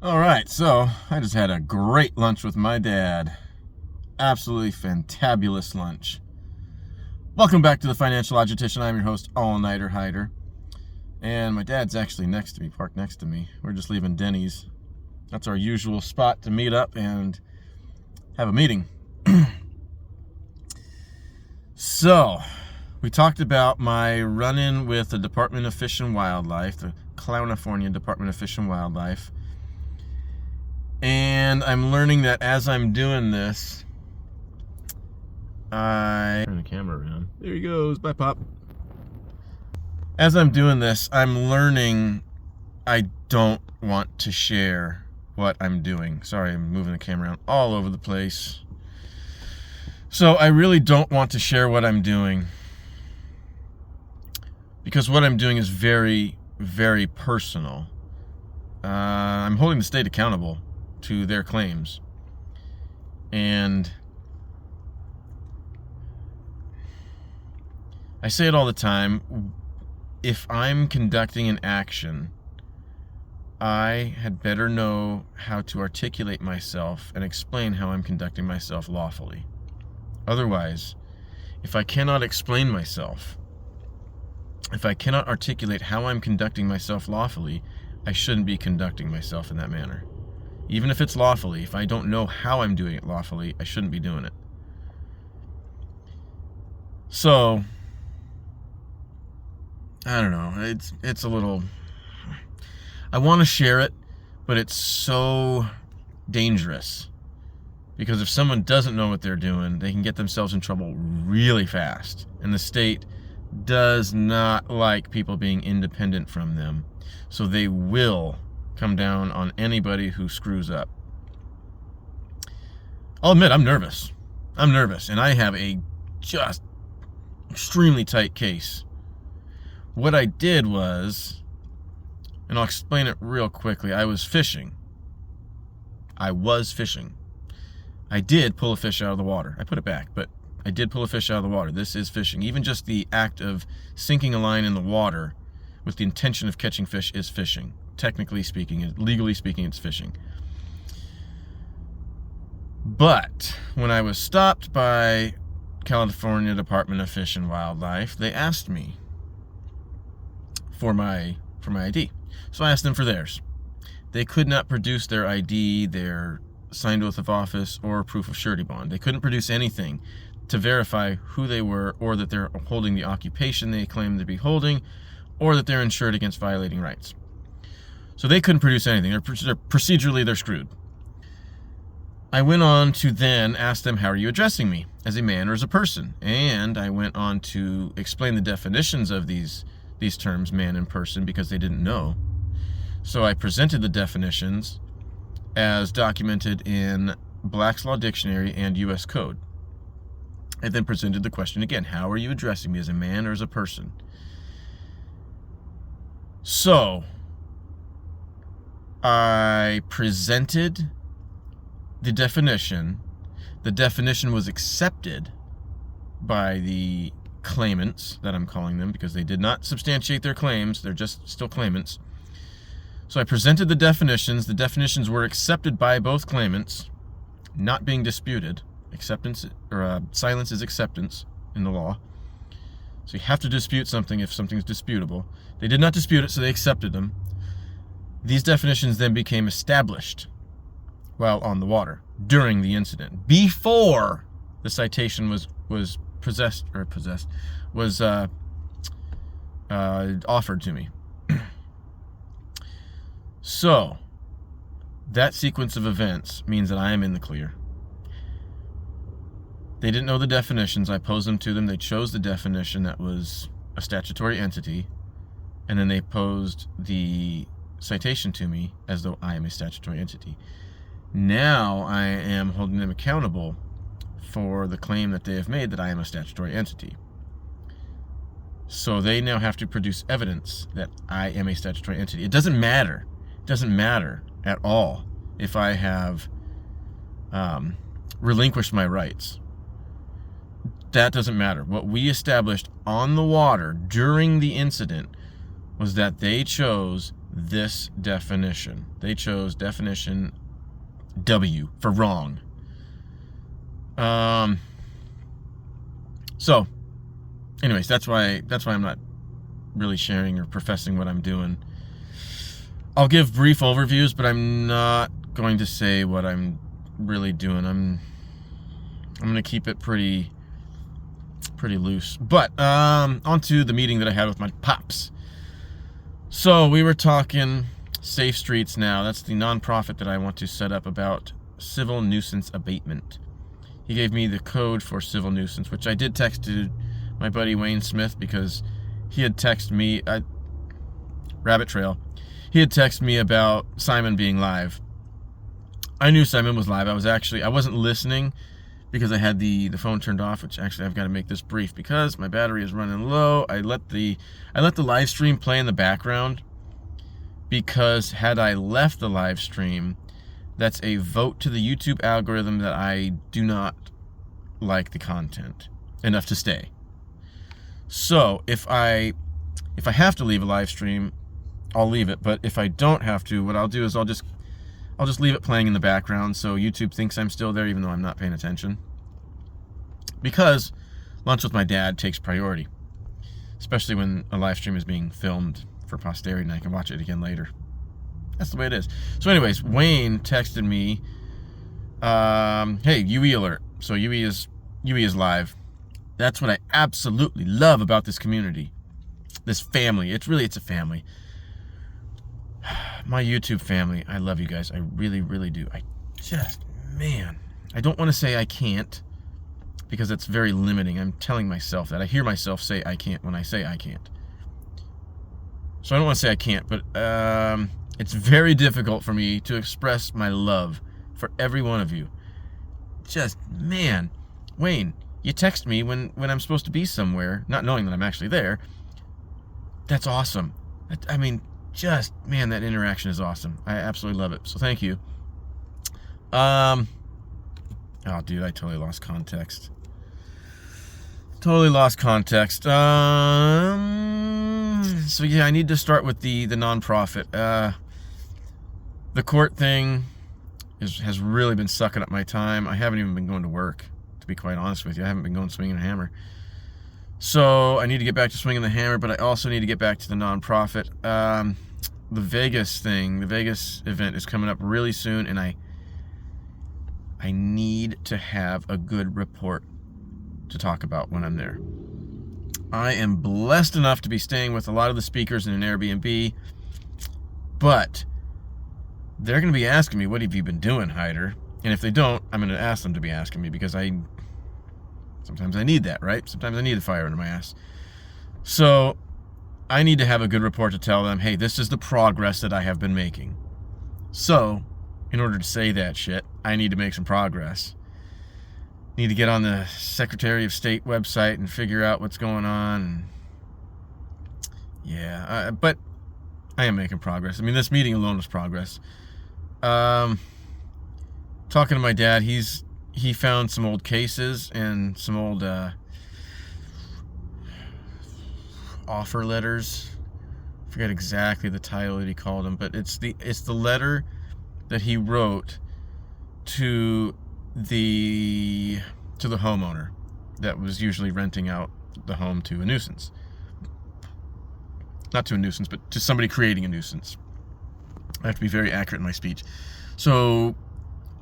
All right, so I just had a great lunch with my dad. Absolutely fantabulous lunch. Welcome back to the Financial Logistician. I'm your host, All Nighter Hider. And my dad's actually next to me, parked next to me. We're just leaving Denny's. That's our usual spot to meet up and have a meeting. So, we talked about my run-in with the Department of Fish and Wildlife, the California Department of Fish and Wildlife. And I'm learning that as I'm doing this, I turn the camera around. There he goes. Bye, Pop. As I'm doing this, I'm learning I don't want to share what I'm doing. Sorry, I'm moving the camera around all over the place. So I really don't want to share what I'm doing because what I'm doing is very, very personal. I'm holding the state accountable to their claims. And I say it all the time, if I'm conducting an action, I had better know how to articulate myself and explain how I'm conducting myself lawfully. Otherwise, if I cannot explain myself, if I cannot articulate how I'm conducting myself lawfully, I shouldn't be conducting myself in that manner. Even if it's lawfully, if I don't know how I'm doing it lawfully, I shouldn't be doing it. So, I don't know, it's a little, I want to share it, but it's so dangerous. Because if someone doesn't know what they're doing, they can get themselves in trouble really fast. And the state does not like people being independent from them. So they will come down on anybody who screws up. I'll admit, I'm nervous. And I have a just extremely tight case. What I did was, and I'll explain it real quickly, I was fishing. I did pull a fish out of the water. I put it back, but I did pull a fish out of the water. This is fishing. Even just the act of sinking a line in the water with the intention of catching fish is fishing. Technically speaking, legally speaking, it's fishing. But when I was stopped by California Department of Fish and Wildlife, they asked me for my ID. So I asked them for theirs. They could not produce their ID, their signed oath of office, or proof of surety bond. They couldn't produce anything to verify who they were, or that they're holding the occupation they claim to be holding, or that they're insured against violating rights. So they couldn't produce anything. Procedurally, they're screwed. I went on to then ask them, how are you addressing me? As a man or as a person? And I went on to explain the definitions of these terms, man and person, because they didn't know. So I presented the definitions as documented in Black's Law Dictionary and U.S. Code. I then presented the question again, how are you addressing me, as a man or as a person? So, I presented the definition. The definition was accepted by the claimants, that I'm calling them, because they did not substantiate their claims. They're just still claimants. So I presented the definitions. The definitions were accepted by both claimants, not being disputed. Silence is acceptance in the law. So you have to dispute something if something's disputable. They did not dispute it, so they accepted them. These definitions then became established while on the water during the incident, before the citation was offered to me. So, that sequence of events means that I am in the clear. They didn't know the definitions. I posed them to them. They chose the definition that was a statutory entity, and then they posed the citation to me as though I am a statutory entity. Now I am holding them accountable for the claim that they have made that I am a statutory entity. So they now have to produce evidence that I am a statutory entity. It doesn't matter. It doesn't matter at all if I have relinquished my rights. That doesn't matter. What we established on the water during the incident was that they chose this definition. They chose definition W for wrong. So anyways, that's why I'm not really sharing or professing what I'm doing. I'll give brief overviews, but I'm not going to say what I'm really doing. I'm going to keep it pretty loose. But on to the meeting that I had with my pops. So we were talking Safe Streets Now. That's the nonprofit that I want to set up about civil nuisance abatement. He gave me the code for civil nuisance, which I did text to my buddy Wayne Smith because he had texted me, Rabbit Trail. He had texted me about Simon being live. I knew Simon was live. I wasn't listening because I had the phone turned off, which actually I've got to make this brief because my battery is running low. I let the live stream play in the background because had I left the live stream, that's a vote to the YouTube algorithm that I do not like the content enough to stay. So if I have to leave a live stream, I'll leave it. But if I don't have to, what I'll do is I'll just leave it playing in the background so YouTube thinks I'm still there even though I'm not paying attention. Because lunch with my dad takes priority, especially when a live stream is being filmed for posterity and I can watch it again later. That's the way it is. So anyways, Wayne texted me, hey, UE alert. So UE is live. That's what I absolutely love about this community, this family. It's a family. My YouTube family, I love you guys. I really, really do. I don't want to say I can't because it's very limiting. I'm telling myself that. I hear myself say I can't when I say I can't. So I don't want to say I can't, but it's very difficult for me to express my love for every one of you. Wayne, you text me when I'm supposed to be somewhere, not knowing that I'm actually there. That's awesome. That interaction is awesome. I absolutely love it. So thank you. Oh, dude, I totally lost context. So yeah, I need to start with the nonprofit. The court thing has really been sucking up my time. I haven't even been going to work, to be quite honest with you. I haven't been going swinging a hammer. So I need to get back to swinging the hammer, but I also need to get back to the nonprofit. The Vegas event is coming up really soon, and I need to have a good report to talk about when I'm there. I am blessed enough to be staying with a lot of the speakers in an Airbnb, but they're going to be asking me, what have you been doing, Hyder? And if they don't, I'm going to ask them to be asking me because sometimes I need that, right? Sometimes I need the fire under my ass. So I need to have a good report to tell them, hey, this is the progress that I have been making. So in order to say that shit, I need to make some progress. Need to get on the Secretary of State website and figure out what's going on. Yeah, but I am making progress. I mean, this meeting alone was progress. Talking to my dad, he found some old cases and some old offer letters. I forget exactly the title that he called them, but it's the letter that he wrote to the homeowner that was usually renting out the home to a nuisance. Not to a nuisance, but to somebody creating a nuisance. I have to be very accurate in my speech. So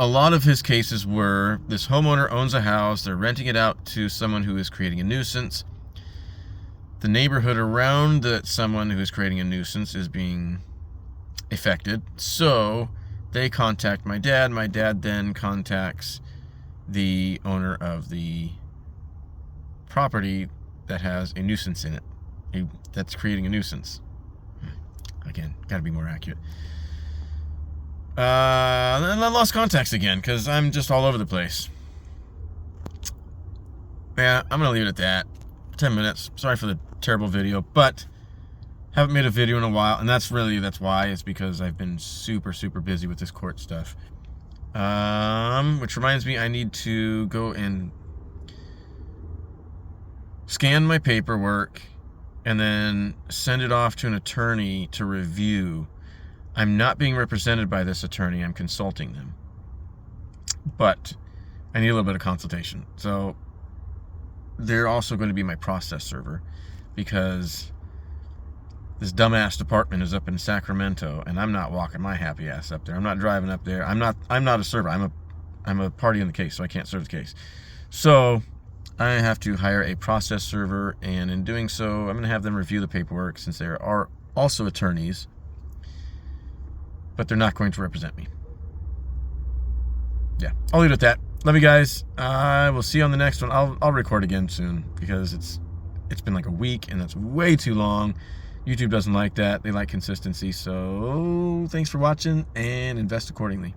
a lot of his cases were this homeowner owns a house, they're renting it out to someone who is creating a nuisance. The neighborhood around that someone who is creating a nuisance is being affected. So they contact my dad. My dad then contacts the owner of the property that has a nuisance in it, that's creating a nuisance. Again, got to be more accurate. And I lost context again because I'm just all over the place. Yeah, I'm going to leave it at that. 10 minutes. Sorry for the terrible video, but haven't made a video in a while, and that's why. It's because I've been super, super busy with this court stuff. Which reminds me, I need to go and scan my paperwork and then send it off to an attorney to review. I'm not being represented by this attorney. I'm consulting them. But I need a little bit of consultation. So they're also going to be my process server, because this dumbass department is up in Sacramento, and I'm not walking my happy ass up there. I'm not driving up there. I'm not a server. I'm a party in the case, so I can't serve the case. So I have to hire a process server, and in doing so, I'm going to have them review the paperwork, since they are also attorneys, but they're not going to represent me. Yeah, I'll leave it at that. Love you guys. I will see you on the next one. I'll record again soon, because it's been like a week, and that's way too long. YouTube doesn't like that. They like consistency. So thanks for watching, and invest accordingly.